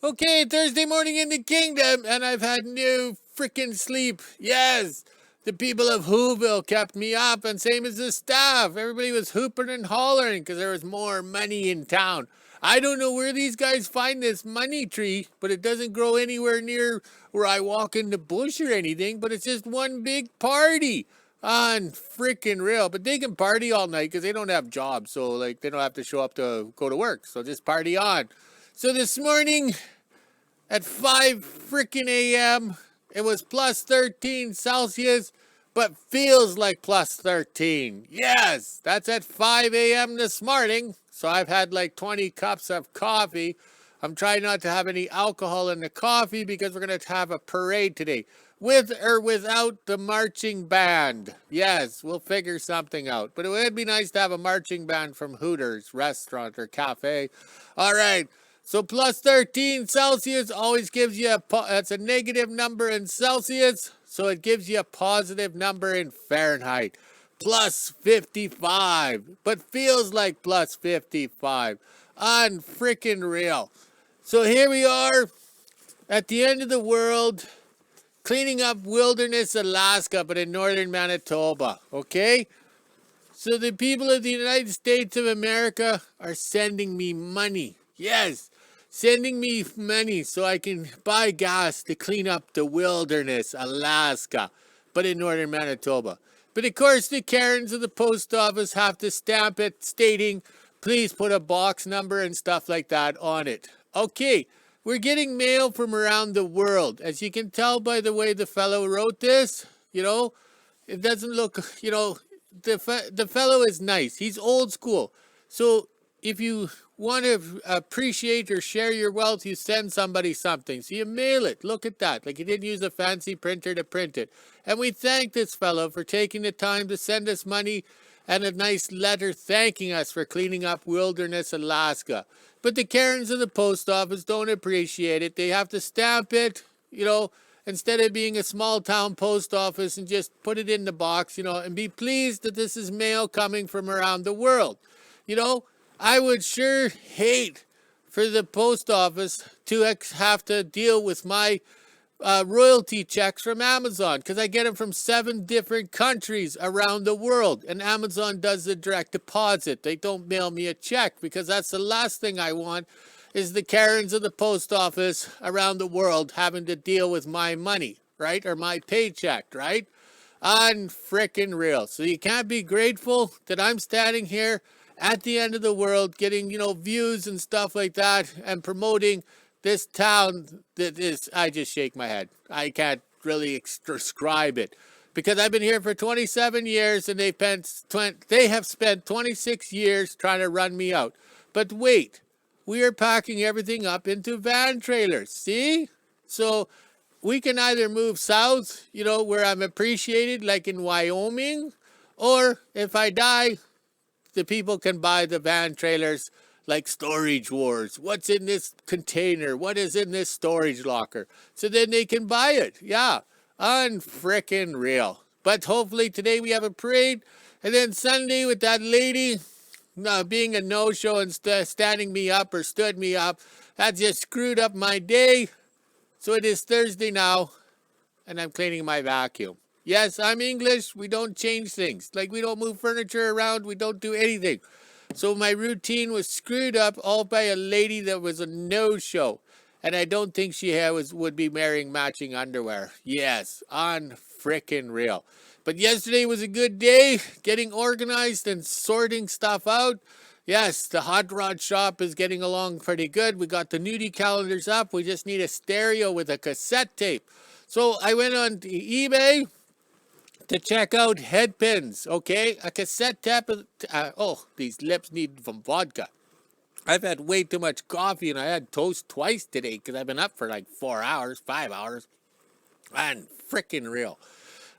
Okay, Thursday morning in the kingdom, and I've had no frickin' sleep. Yes, the people of WHO-ville kept me up, and same as the staff. Everybody was hooping and hollering because there was more money in town. I don't know where these guys find this money tree, but it doesn't grow anywhere near where I walk in the bush or anything, but it's just one big party. On freaking real, but they can party all night because they don't have jobs, so like they don't have to show up to go to work, so just party on. So this morning at 5 freaking a.m. it was plus 13 Celsius, but feels like plus 13. Yes, that's at 5 a.m. this morning. So I've had like 20 cups of coffee. I'm trying not to have any alcohol in the coffee because we're going to have a parade today. With or without the marching band. Yes, we'll figure something out. But it would be nice to have a marching band from Hooters restaurant or cafe. All right. So plus 13 Celsius always gives you that's a negative number in Celsius. So it gives you a positive number in Fahrenheit. Plus 55. But feels like plus 55. Unfreaking real. So here we are at the end of the world, cleaning up wilderness Alaska, but in northern Manitoba. Okay? So the people of the United States of America are sending me money. Yes, sending me money so I can buy gas to clean up the wilderness, Alaska, but in northern Manitoba. But of course, the Karens of the post office have to stamp it stating, please put a box number and stuff like that on it. Okay, we're getting mail from around the world. As you can tell by the way the fellow wrote this, it doesn't look, the fellow is nice. He's old school. So if you want to appreciate or share your wealth, you send somebody something. So you mail it. Look at that. Like he didn't use a fancy printer to print it. And we thank this fellow for taking the time to send us money and a nice letter thanking us for cleaning up wilderness Alaska. But the Karens of the post office don't appreciate it. They have to stamp it, instead of being a small town post office, and just put it in the box, and be pleased that this is mail coming from around the world. I would sure hate for the post office to have to deal with my royalty checks from Amazon, because I get them from 7 different countries around the world, and Amazon does the direct deposit. They don't mail me a check, because that's the last thing I want, is the Karens of the post office around the world having to deal with my money, right? Or my paycheck, right? Unfrickin' real. So you can't be grateful that I'm standing here at the end of the world getting, views and stuff like that, and promoting this town that is, I just shake my head. I can't really describe it. Because I've been here for 27 years and they have spent 26 years trying to run me out. But wait, we are packing everything up into van trailers. See? So we can either move south, where I'm appreciated, like in Wyoming, or if I die, the people can buy the van trailers like Storage Wars. What's in this container? What is in this storage locker? So then they can buy it. Yeah, unfrickin' real. But hopefully today we have a parade, and then Sunday with that lady being a no-show and standing me up or stood me up, that just screwed up my day. So it is Thursday now, and I'm cleaning my vacuum. Yes, I'm English. We don't change things. Like, we don't move furniture around. We don't do anything. So my routine was screwed up all by a lady that was a no-show. And I don't think she would be wearing matching underwear. Yes, unfrickin' real. But yesterday was a good day, getting organized and sorting stuff out. Yes, the hot rod shop is getting along pretty good. We got the nudie calendars up. We just need a stereo with a cassette tape. So I went on to eBay to check out head pins, okay? A cassette tape. These lips need some vodka. I've had way too much coffee, and I had toast twice today because I've been up for like 4 hours, 5 hours. And freaking real.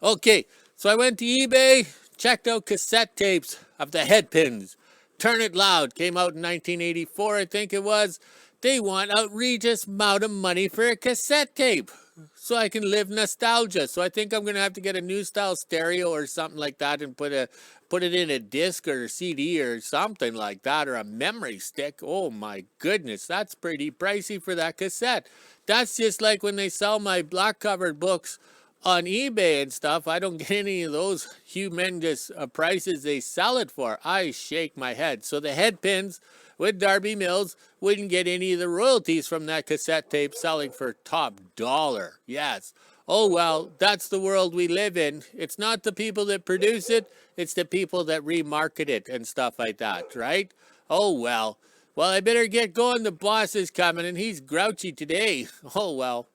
Okay, so I went to eBay, checked out cassette tapes of the head pins. Turn It Loud came out in 1984, I think it was. They want outrageous amount of money for a cassette tape so I can live nostalgia. So I think I'm going to have to get a new style stereo or something like that and put a put it in a disc or a CD or something like that, or a memory stick. Oh my goodness, that's pretty pricey for that cassette. That's just like when they sell my black covered books on eBay and stuff. I don't get any of those humongous prices they sell it for. I shake my head. So the head pins with Darby Mills wouldn't get any of the royalties from that cassette tape selling for top dollar. Yes. Oh well, that's the world we live in. It's not the people that produce it, it's the people that remarket it and stuff like that, right? Oh well. Well, I better get going. The boss is coming and he's grouchy today. Oh well.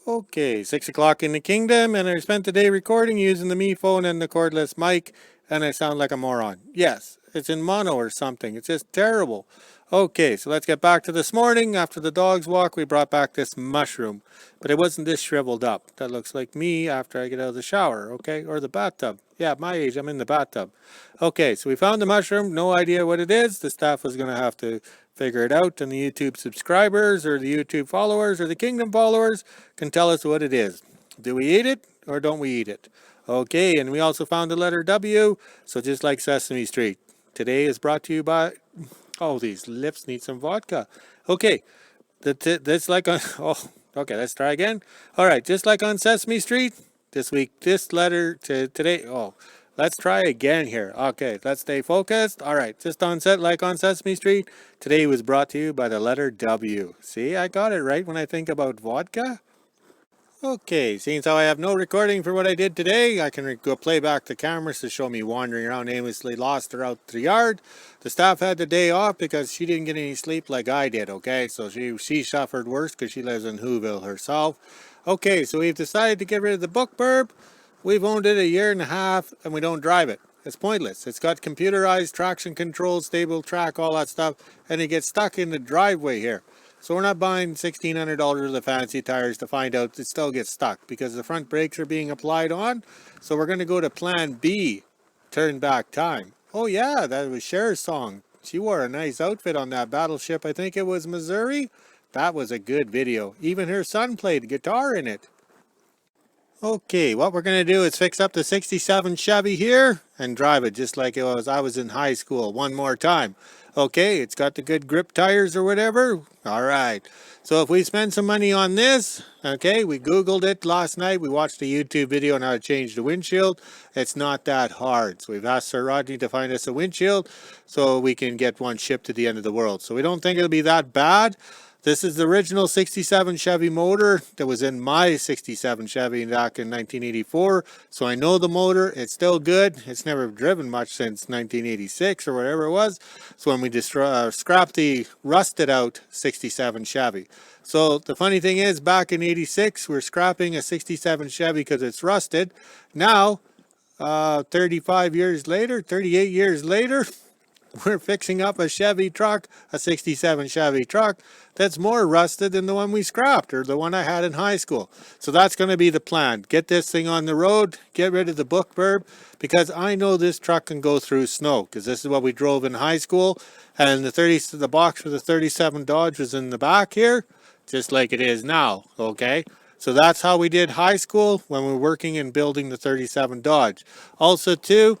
Okay, 6 o'clock in the kingdom, and I spent the day recording using the me phone and the cordless mic, and I sound like a moron. Yes, it's in mono or something. It's just terrible. Okay, so let's get back to this morning. After the dog's walk, we brought back this mushroom, but it wasn't this shriveled up. That looks like me after I get out of the shower, okay, or the bathtub. Yeah, at my age, I'm in the bathtub. Okay, so we found the mushroom. No idea what it is. The staff was going to have to figure it out, and the YouTube subscribers or the YouTube followers or the Kingdom followers can tell us what it is. Do we eat it or don't we eat it? Okay, and we also found the letter W, so just like Sesame Street. Today is brought to you by... Oh, these lips need some vodka. Okay, that's like on... Oh, okay, let's try again. All right, just like on Sesame Street, this week, this letter to today... Oh, let's try again here. Okay, let's stay focused. All right, just on set like on Sesame Street, today was brought to you by the letter W. See, I got it right when I think about vodka. Okay, seeing how I have no recording for what I did today, I can go play back the cameras to show me wandering around aimlessly lost throughout the yard. The staff had the day off because she didn't get any sleep like I did, okay? So she suffered worse because she lives in WHO-ville herself. Okay, so we've decided to get rid of the book burb. We've owned it a year and a half and we don't drive it. It's pointless. It's got computerized traction control, stable track, all that stuff, and it gets stuck in the driveway here. So we're not buying $1,600 worth of fancy tires to find out it still gets stuck because the front brakes are being applied on. So we're going to go to plan B, turn back time. Oh yeah, that was Cher's song. She wore a nice outfit on that battleship. I think it was Missouri. That was a good video. Even her son played guitar in it. Okay, what we're going to do is fix up the 67 Chevy here and drive it just like it was I was in high school one more time. Okay, it's got the good grip tires or whatever. All right, so if we spend some money on this, okay, we Googled it last night. We watched a YouTube video on how to change the windshield. It's not that hard. So we've asked Sir Rodney to find us a windshield so we can get one shipped to the end of the world. So we don't think it'll be that bad. This is the original 67 Chevy motor that was in my 67 Chevy back in 1984. So I know the motor. It's still good. It's never driven much since 1986 or whatever it was. So when we scrapped the rusted out 67 Chevy. So the funny thing is, back in 86, we're scrapping a 67 Chevy because it's rusted. Now, 35 years later, 38 years later, we're fixing up a Chevy truck, a 67 Chevy truck, that's more rusted than the one we scrapped, or the one I had in high school. So that's going to be the plan. Get this thing on the road, get rid of the book burb, because I know this truck can go through snow, because this is what we drove in high school, and the box for the 37 Dodge was in the back here, just like it is now, okay? So that's how we did high school when we were working and building the 37 Dodge. Also, too,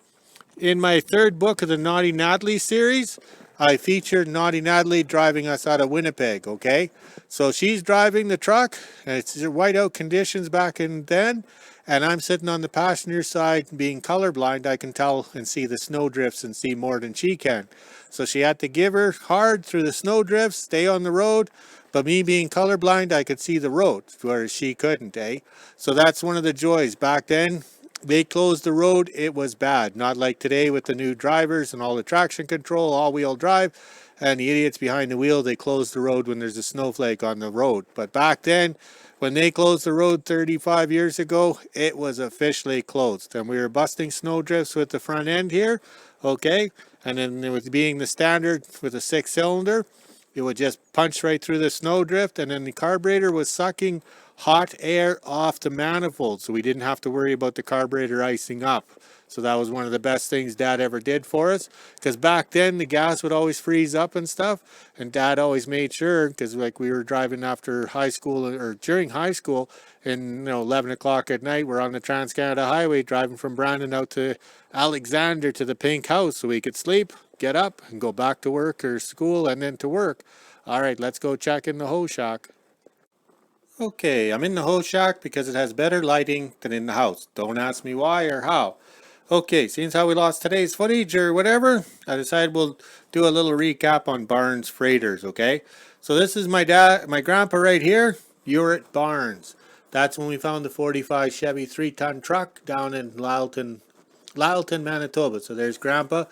in my third book of the Naughty Natalie series, I featured Naughty Natalie driving us out of Winnipeg, okay? So she's driving the truck, and it's whiteout conditions back in then, and I'm sitting on the passenger side being colorblind. I can tell and see the snow drifts and see more than she can. So she had to give her hard through the snow drifts, stay on the road, but me being colorblind, I could see the road, whereas she couldn't, eh? So that's one of the joys. Back then, they closed the road. It was bad. Not like today with the new drivers and all the traction control, all-wheel drive, and the idiots behind the wheel, they close the road when there's a snowflake on the road. But back then, when they closed the road 35 years ago, it was officially closed. And we were busting snowdrifts with the front end here, okay? And then it was being the standard with a 6-cylinder, it would just punch right through the snowdrift, and then the carburetor was sucking hot air off the manifold, so we didn't have to worry about the carburetor icing up. So that was one of the best things Dad ever did for us, because back then the gas would always freeze up and stuff, and Dad always made sure, because like we were driving after high school or during high school, and 11 o'clock at night, we're on the Trans-Canada Highway driving from Brandon out to Alexander to the Pink House so we could sleep, get up, and go back to work or school and then to work. All right, let's go check in the hose shack. Okay, I'm in the hose shack because it has better lighting than in the house. Don't ask me why or how. Okay, seeing how we lost today's footage or whatever, I decided we'll do a little recap on Barnes Freighters, okay? So this is my grandpa right here. You're at Barnes. That's when we found the 45 Chevy 3-ton truck down in Lyleton, Manitoba. So there's grandpa.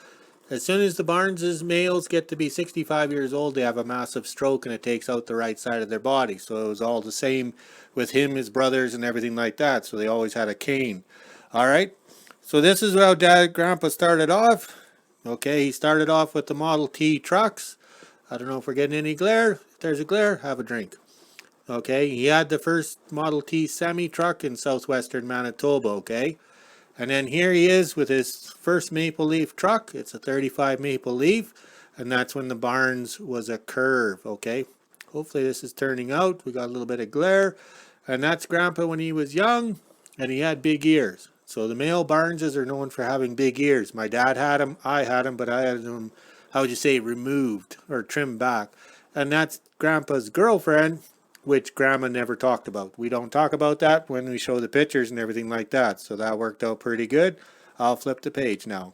As soon as the Barnes' males get to be 65 years old, they have a massive stroke and it takes out the right side of their body. So it was all the same with him, his brothers, and everything like that. So they always had a cane. All right. So this is how Grandpa started off. Okay, he started off with the Model T trucks. I don't know if we're getting any glare. If there's a glare, have a drink. Okay, he had the first Model T semi truck in southwestern Manitoba. Okay. And then here he is with his first Maple Leaf truck. It's a 35 Maple Leaf. And that's when the Barnes was a curve. Okay. Hopefully this is turning out. We got a little bit of glare. And that's Grandpa when he was young. And he had big ears. So the male Barneses are known for having big ears. My dad had them. I had them. But I had them, how would you say, removed or trimmed back. And that's Grandpa's girlfriend, which Grandma never talked about. We don't talk about that when we show the pictures and everything like that. So that worked out pretty good. I'll flip the page now.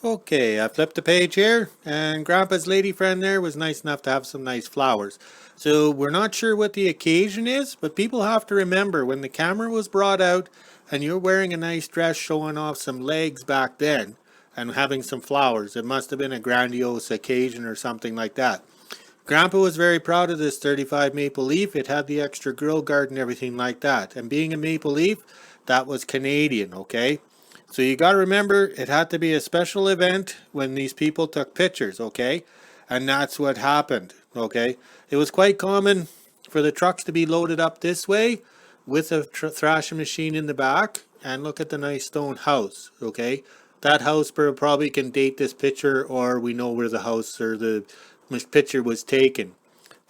Okay, I flipped the page here, and Grandpa's lady friend there was nice enough to have some nice flowers. So we're not sure what the occasion is, but people have to remember when the camera was brought out and you're wearing a nice dress showing off some legs back then and having some flowers. It must have been a grandiose occasion or something like that. Grandpa was very proud of this 35 Maple Leaf. It had the extra grill guard and everything like that. And being a Maple Leaf, that was Canadian, okay? So you got to remember, it had to be a special event when these people took pictures, okay? And that's what happened, okay? It was quite common for the trucks to be loaded up this way with a thrashing machine in the back. And look at the nice stone house, okay? That house probably can date this picture, or we know where the house or the picture was taken.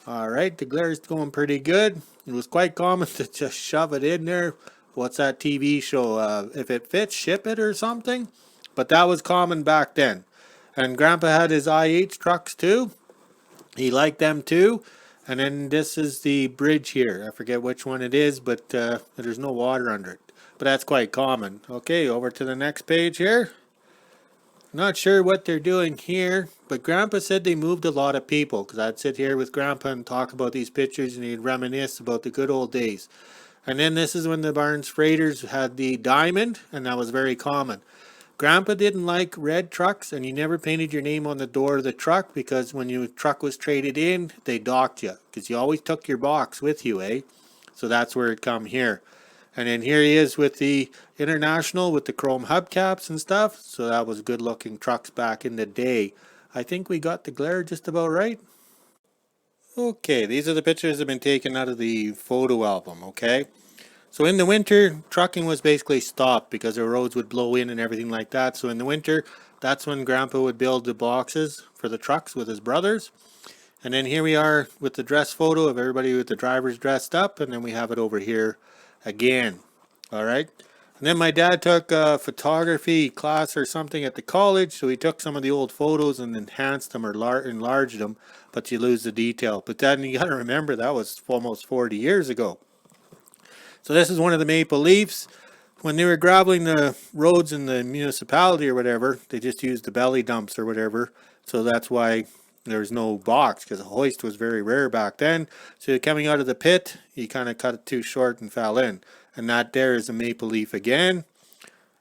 All right, the glare is going pretty good. It was quite common to just shove it in there. What's that TV show? If it fits, ship it or something. But that was common back then. And Grandpa had his IH trucks too. He liked them too. And then this is the bridge here. I forget which one it is, but there's no water under it. But that's quite common. Okay, over to the next page here. Not sure what they're doing here, but Grandpa said they moved a lot of people, because I'd sit here with Grandpa and talk about these pictures and he'd reminisce about the good old days. And then this is when the Barnes Freighters had the diamond, and that was very common. Grandpa didn't like red trucks, and you never painted your name on the door of the truck, because when your truck was traded in, they docked you, because you always took your box with you, eh? So that's where it come here. And then here he is with the International with the chrome hubcaps and stuff. So that was good looking trucks back in the day. I think we got the glare just about right. Okay, these are the pictures that have been taken out of the photo album, okay? So in the winter, trucking was basically stopped because the roads would blow in and everything like that. So in the winter, that's when Grandpa would build the boxes for the trucks with his brothers. And then here we are with the dress photo of everybody with the drivers dressed up. And then we have it over here again. All right. And then my dad took a photography class or something at the college. So he took some of the old photos and enhanced them or enlarged them. But you lose the detail. But then you got to remember that was almost 40 years ago. So this is one of the Maple Leafs. When they were graveling the roads in the municipality or whatever, they just used the belly dumps or whatever. So that's why there's no box, because a hoist was very rare back then. So coming out of the pit, you kind of cut it too short and fell in. And that there is a Maple Leaf again.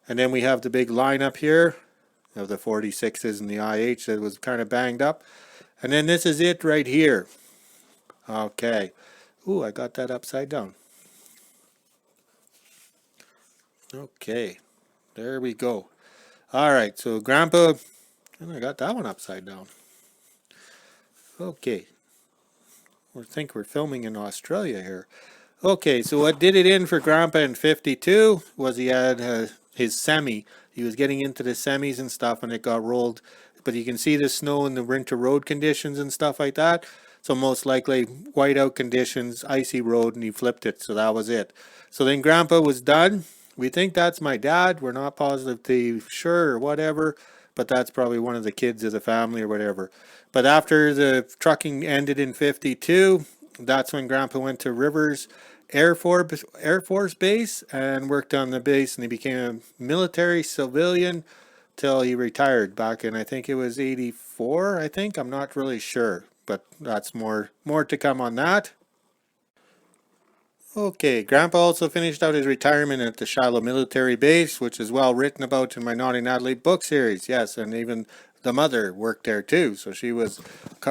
And then we have the big line up here of the 46s and the IH that was kind of banged up. And then this is it right here. Okay. Ooh, I got that upside down. Okay, there we go. All right, so Grandpa, and I got that one upside down. Okay, I think we're filming in Australia here. Okay, so what did it in for Grandpa in 52 was he had his semi. He was getting into the semis and stuff, and it got rolled. But you can see the snow and the winter road conditions and stuff like that. So most likely whiteout conditions, icy road, and he flipped it. So that was it. So then Grandpa was done. We think that's my dad. We're not positively sure or whatever, but that's probably one of the kids of the family or whatever. But after the trucking ended in 52, that's when Grandpa went to Rivers Air Force Base and worked on the base, and he became a military civilian till he retired back in, I think it was 84, I think. I'm not really sure, but that's more to come on that. Okay, Grandpa also finished out his retirement at the Shiloh Military Base, which is well written about in my Naughty Natalie book series. Yes, and even the mother worked there too, so she was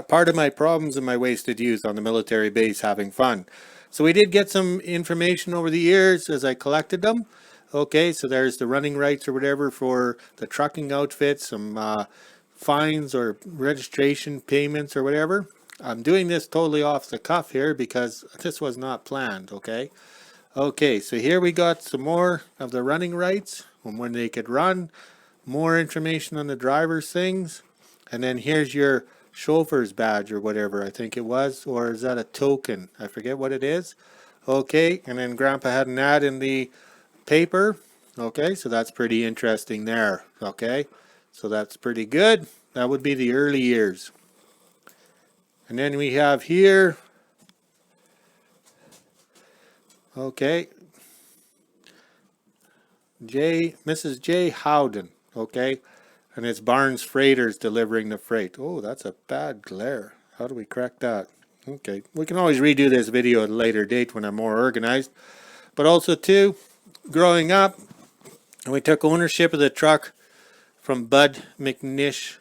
part of my problems and my wasted youth on the military base having fun. So we did get some information over the years as I collected them. Okay, so there's the running rights or whatever for the trucking outfits, some fines or registration payments or whatever. I'm doing this totally off the cuff here because this was not planned, okay? Okay, so here we got some more of the running rights and when they could run, more information on the driver's things, and then here's your chauffeur's badge or whatever I think it was, or is that a token? I forget what it is. Okay, and then Grandpa had an ad in the paper. Okay, so that's pretty interesting there. Okay, so that's pretty good. That would be the early years. And then we have here, okay, Mrs. J. Howden, okay, and it's Barnes Freighters delivering the freight. Oh, that's a bad glare. How do we correct that? Okay, we can always redo this video at a later date when I'm more organized. But also too, growing up, we took ownership of the truck from Bud McNish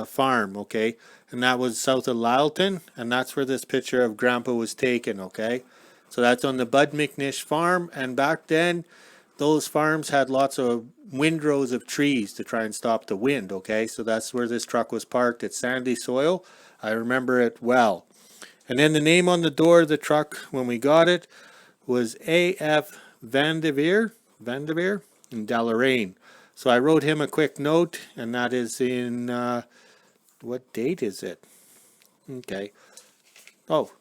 farm, okay, and that was south of Lyleton, and that's where this picture of Grandpa was taken, okay. So that's on the Bud McNish farm, and back then those farms had lots of windrows of trees to try and stop the wind, okay, so that's where this truck was parked. It's sandy soil. I remember it well. And then the name on the door of the truck when we got it was A.F. Vandeveer in Deloraine. So I wrote him a quick note, and that is in, what date is it? Okay. Oh,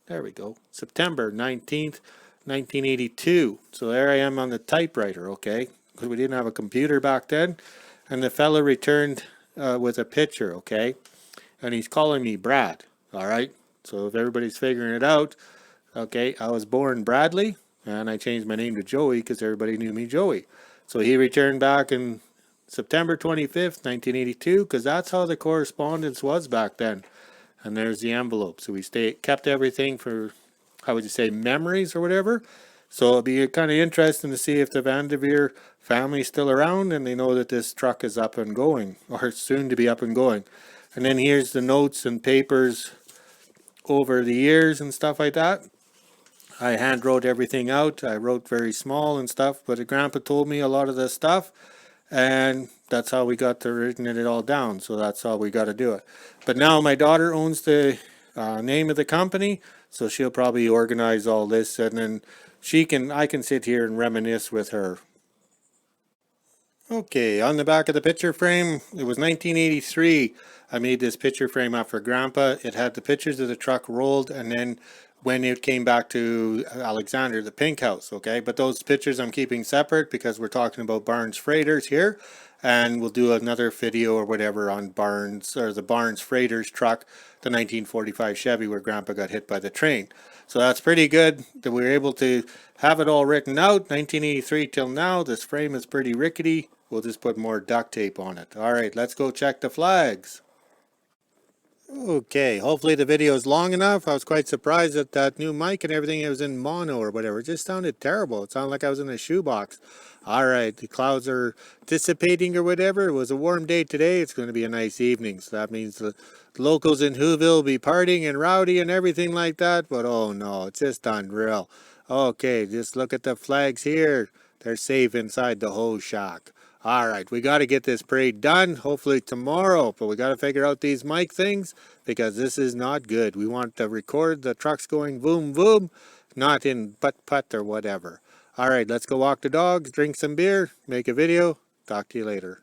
there we go. September 19th, 1982. So there I am on the typewriter, okay? Because we didn't have a computer back then. And the fella returned with a picture, okay? And he's calling me Brad, all right? So if everybody's figuring it out, okay, I was born Bradley, and I changed my name to Joey because everybody knew me Joey. So he returned back in September 25th, 1982, because that's how the correspondence was back then. And there's the envelope. So we kept everything for, how would you say, memories or whatever. So it'll be kind of interesting to see if the Vandeveer family's still around and they know that this truck is up and going, or soon to be up and going. And then here's the notes and papers over the years and stuff like that. I hand wrote everything out. I wrote very small and stuff, but Grandpa told me a lot of this stuff, and that's how we got to written it all down. So that's how we got to do it. But now my daughter owns the name of the company, so she'll probably organize all this, and then I can sit here and reminisce with her. Okay, on the back of the picture frame, it was 1983. I made this picture frame up for Grandpa. It had the pictures of the truck rolled, and then when it came back to Alexander, the pink house, okay? But those pictures I'm keeping separate because we're talking about Barnes Freighters here, and we'll do another video or whatever on Barnes, or the Barnes Freighters truck, the 1945 Chevy where Grandpa got hit by the train. So that's pretty good that we were able to have it all written out, 1983 till now. This frame is pretty rickety. We'll just put more duct tape on it. All right, let's go check the flags. Okay, hopefully the video is long enough. I was quite surprised at that new mic and everything. It was in mono or whatever. It just sounded terrible. It sounded like I was in a shoebox. All right, the clouds are dissipating or whatever. It was a warm day today. It's going to be a nice evening. So that means the locals in WHO-ville will be partying and rowdy and everything like that. But oh no, it's just unreal. Okay, just look at the flags here. They're safe inside the hose shack. All right, we got to get this parade done, hopefully tomorrow, but we got to figure out these mic things because this is not good. We want to record the trucks going boom, boom, not in putt-putt or whatever. All right, let's go walk the dogs, drink some beer, make a video. Talk to you later.